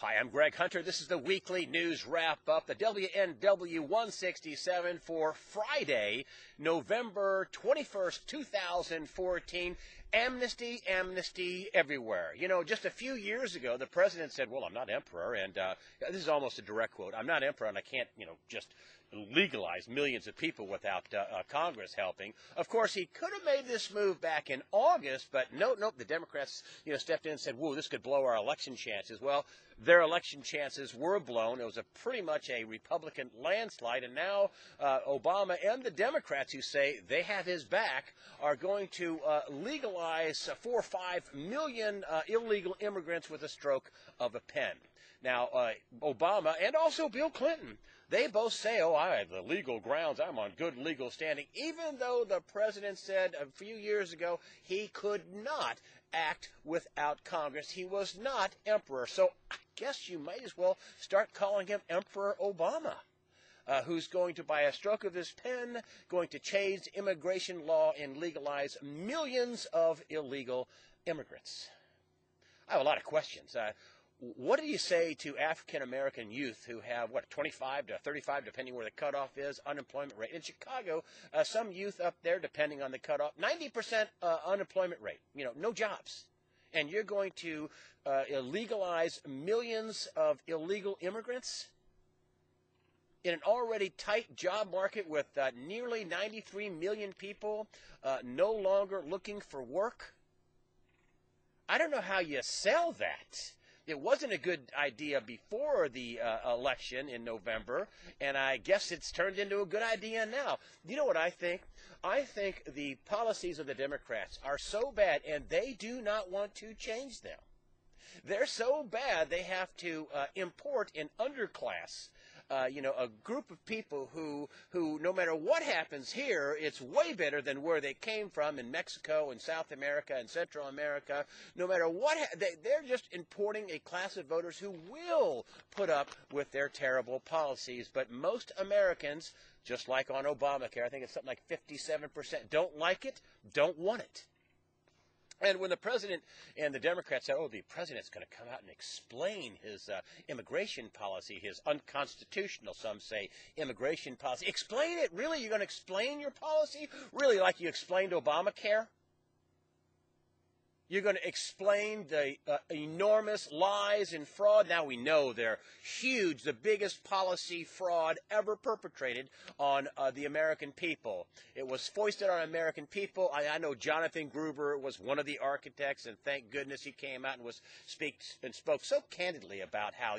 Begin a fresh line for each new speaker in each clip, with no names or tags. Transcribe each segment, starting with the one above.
Hi, I'm Greg Hunter. This is the weekly news wrap-up, the WNW 167 for Friday, November 21st, 2014. Amnesty, amnesty everywhere. You know, just a few years ago, the president said, well, I'm not emperor, and this is almost a direct quote, I'm not emperor, and I can't, just legalize millions of people without Congress helping. Of course, he could have made this move back in August, but nope, the Democrats, stepped in and said, whoa, this could blow our election chances. Well, their election chances were blown. It was pretty much a Republican landslide, and now Obama and the Democrats, who say they have his back, are going to legalize 4 or 5 million illegal immigrants with a stroke of a pen. Now, Obama and also Bill Clinton, they both say, oh, I have the legal grounds, I'm on good legal standing, even though the president said a few years ago he could not act without Congress. He was not emperor. So I guess you might as well start calling him Emperor Obama, who's going to, by a stroke of his pen, going to change immigration law and legalize millions of illegal immigrants. I have a lot of questions. What do you say to African-American youth who have, 25 to 35, depending where the cutoff is, unemployment rate? In Chicago, some youth up there, depending on the cutoff, 90% unemployment rate, no jobs. And you're going to legalize millions of illegal immigrants in an already tight job market with nearly 93 million people no longer looking for work? I don't know how you sell that. It wasn't a good idea before the election in November, and I guess it's turned into a good idea now. You know what I think? I think the policies of the Democrats are so bad, and they do not want to change them. They're so bad they have to import an underclass, a group of people who no matter what happens here, it's way better than where they came from in Mexico and South America and Central America. No matter what, they're just importing a class of voters who will put up with their terrible policies. But most Americans, just like on Obamacare, I think it's something like 57%, don't like it, don't want it. And when the president and the Democrats said, oh, the president's going to come out and explain his immigration policy, his unconstitutional, some say, immigration policy. Explain it? Really? You're going to explain your policy? Really, like you explained Obamacare? You're going to explain the enormous lies and fraud. Now we know they're huge, the biggest policy fraud ever perpetrated on the American people. It was foisted on American people. I know Jonathan Gruber was one of the architects, and thank goodness he came out and spoke so candidly about how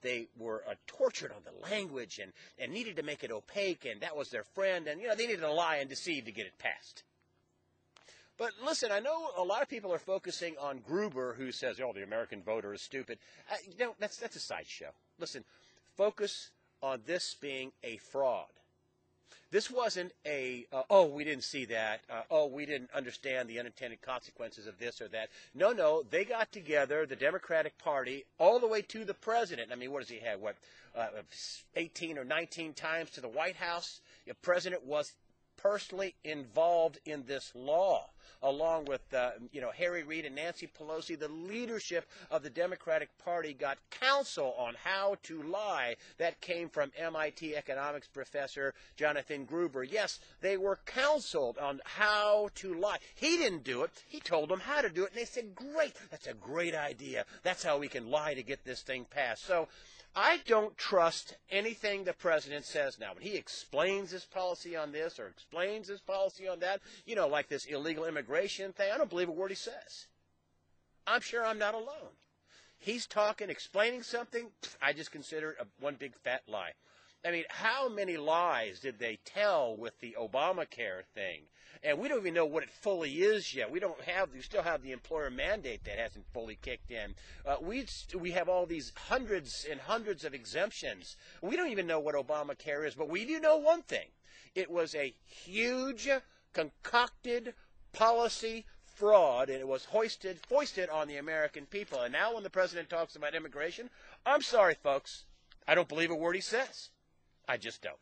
they were tortured on the language and needed to make it opaque, and that was their friend, and they needed to lie and deceive to get it passed. But listen, I know a lot of people are focusing on Gruber, who says, oh, the American voter is stupid. That's a sideshow. Listen, focus on this being a fraud. This wasn't oh, we didn't see that. Oh, we didn't understand the unintended consequences of this or that. No, they got together, the Democratic Party, all the way to the president. I mean, what does he have, 18 or 19 times to the White House? The president was personally involved in this law, along with, Harry Reid and Nancy Pelosi. The leadership of the Democratic Party got counsel on how to lie. That came from MIT economics professor Jonathan Gruber. Yes, they were counseled on how to lie. He didn't do it. He told them how to do it, and they said, great, that's a great idea. That's how we can lie to get this thing passed. So I don't trust anything the president says now. When he explains his policy on this or explains his policy on that, like this illegal immigration thing, I don't believe a word he says. I'm sure I'm not alone. He's talking, explaining something, I just consider it one big fat lie. I mean, how many lies did they tell with the Obamacare thing? And we don't even know what it fully is yet. We still have the employer mandate that hasn't fully kicked in. We have all these hundreds and hundreds of exemptions. We don't even know what Obamacare is, but we do know one thing. It was a huge, concocted policy fraud, and it was foisted on the American people. And now when the president talks about immigration, I'm sorry, folks, I don't believe a word he says. I just don't.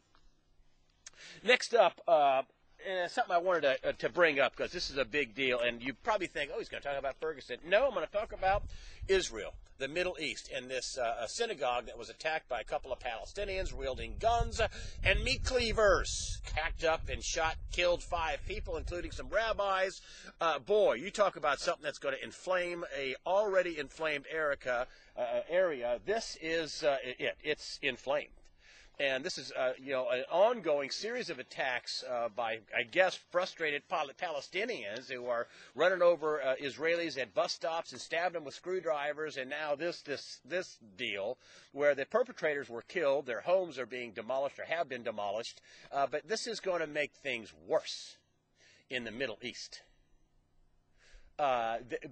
Next up, something I wanted to bring up, because this is a big deal, and you probably think, oh, he's going to talk about Ferguson. No, I'm going to talk about Israel. the Middle East, and this a synagogue that was attacked by a couple of Palestinians wielding guns and meat cleavers, hacked up and shot, killed 5 people, including some rabbis. Boy, you talk about something that's going to inflame a already inflamed area. This is it. It's inflamed. And this is, an ongoing series of attacks by, I guess, frustrated Palestinians who are running over Israelis at bus stops and stabbing them with screwdrivers. And now this deal where the perpetrators were killed, their homes are being demolished or have been demolished. But this is going to make things worse in the Middle East.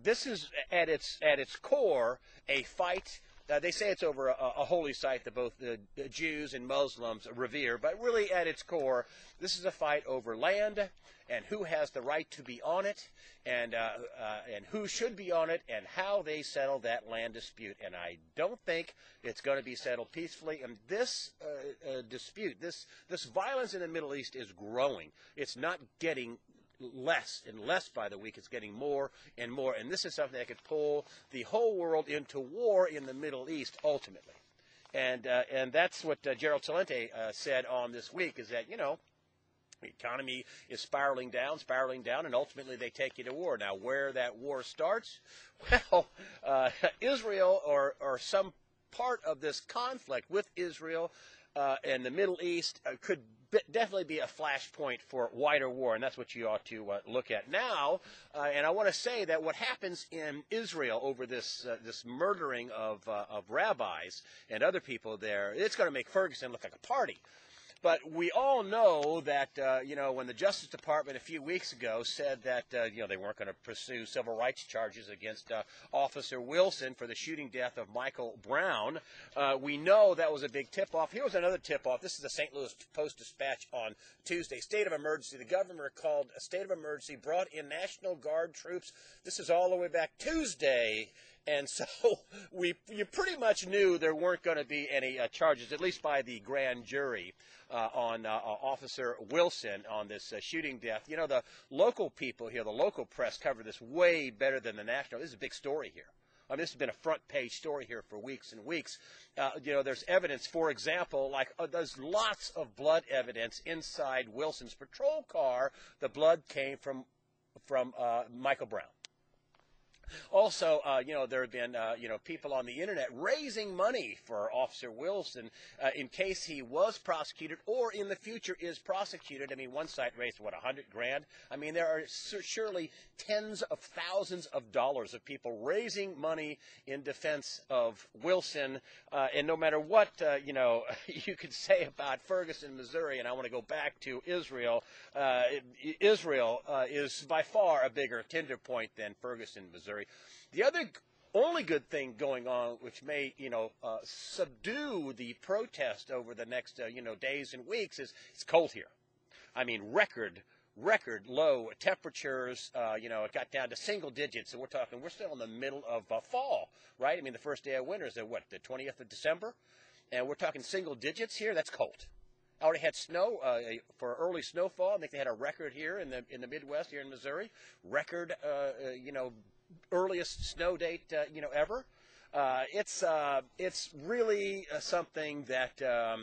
This is at its core a fight. They say it's over a holy site that both the Jews and Muslims revere, but really at its core, this is a fight over land and who has the right to be on it, and who should be on it, and how they settle that land dispute. And I don't think it's going to be settled peacefully. And this dispute, this violence in the Middle East is growing. It's not getting less and less by the week. It's getting more and more, and this is something that could pull the whole world into war in the Middle East ultimately. And that's what Gerald Celente said on This Week, is that, the economy is spiraling down, and ultimately they take you to war. Now, where that war starts, well, Israel or some part of this conflict with Israel and the Middle East could definitely be a flashpoint for wider war, and that's what you ought to look at now. And I want to say that what happens in Israel over this murdering of rabbis and other people there, it's going to make Ferguson look like a party. But we all know that, when the Justice Department a few weeks ago said that, they weren't going to pursue civil rights charges against Officer Wilson for the shooting death of Michael Brown, we know that was a big tip-off. Here was another tip-off. This is the St. Louis Post-Dispatch on Tuesday. State of emergency. The governor called a state of emergency, brought in National Guard troops. This is all the way back Tuesday. And so you pretty much knew there weren't going to be any charges, at least by the grand jury, on Officer Wilson on this shooting death. The local people here, the local press, cover this way better than the national. This is a big story here. I mean, this has been a front-page story here for weeks and weeks. There's evidence, for example, there's lots of blood evidence inside Wilson's patrol car. The blood came from Michael Brown. Also, there have been, people on the internet raising money for Officer Wilson in case he was prosecuted or in the future is prosecuted. I mean, one site raised, $100,000? I mean, there are surely tens of thousands of dollars of people raising money in defense of Wilson. And no matter what, you could say about Ferguson, Missouri, and I want to go back to Israel, Israel is by far a bigger tender point than Ferguson, Missouri. The only good thing going on, which may, subdue the protest over the next, days and weeks, is it's cold here. I mean, record low temperatures. It got down to single digits, and we're still in the middle of fall, right? I mean, the first day of winter is the 20th of December, and we're talking single digits here. That's cold. I already had snow for early snowfall. I think they had a record here in the Midwest, here in Missouri. Record, earliest snow date, ever. It's really something that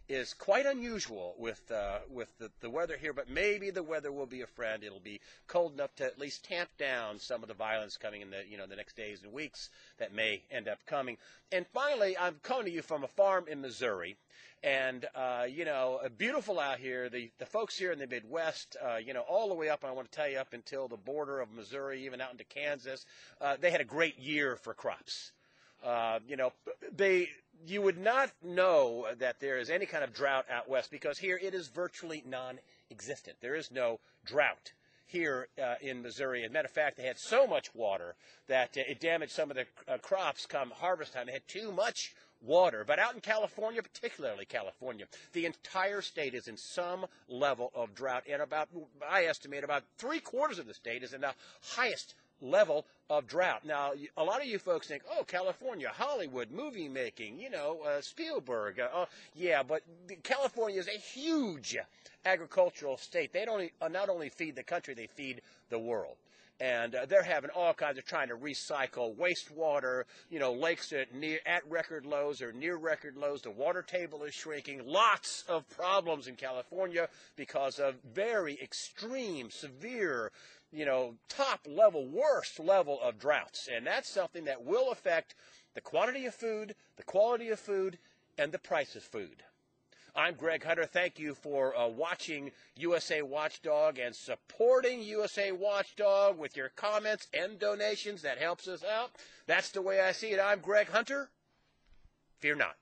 is quite unusual with the weather here. But maybe the weather will be a friend. It'll be cold enough to at least tamp down some of the violence coming in the next days and weeks that may end up coming. And finally, I'm coming to you from a farm in Missouri. And, beautiful out here. The folks here in the Midwest, all the way up, I want to tell you, up until the border of Missouri, even out into Kansas, they had a great year for crops. You would not know that there is any kind of drought out west because here it is virtually non-existent. There is no drought here in Missouri. As a matter of fact, they had so much water that it damaged some of the crops come harvest time. They had too much water. But out in California, particularly California, the entire state is in some level of drought. And I estimate about 3/4 of the state is in the highest level of drought. Now, a lot of you folks think, oh, California, Hollywood, movie making, Spielberg. Yeah, but California is a huge agricultural state. They not only feed the country, they feed the world. and they're having all kinds of trying to recycle wastewater, lakes at record lows or near record lows. The water table is shrinking. Lots of problems in California because of very extreme, severe, top level, worst level of droughts. And that's something that will affect the quantity of food, the quality of food, and the price of food. I'm Greg Hunter. Thank you for watching USA Watchdog and supporting USA Watchdog with your comments and donations. That helps us out. That's the way I see it. I'm Greg Hunter. Fear not.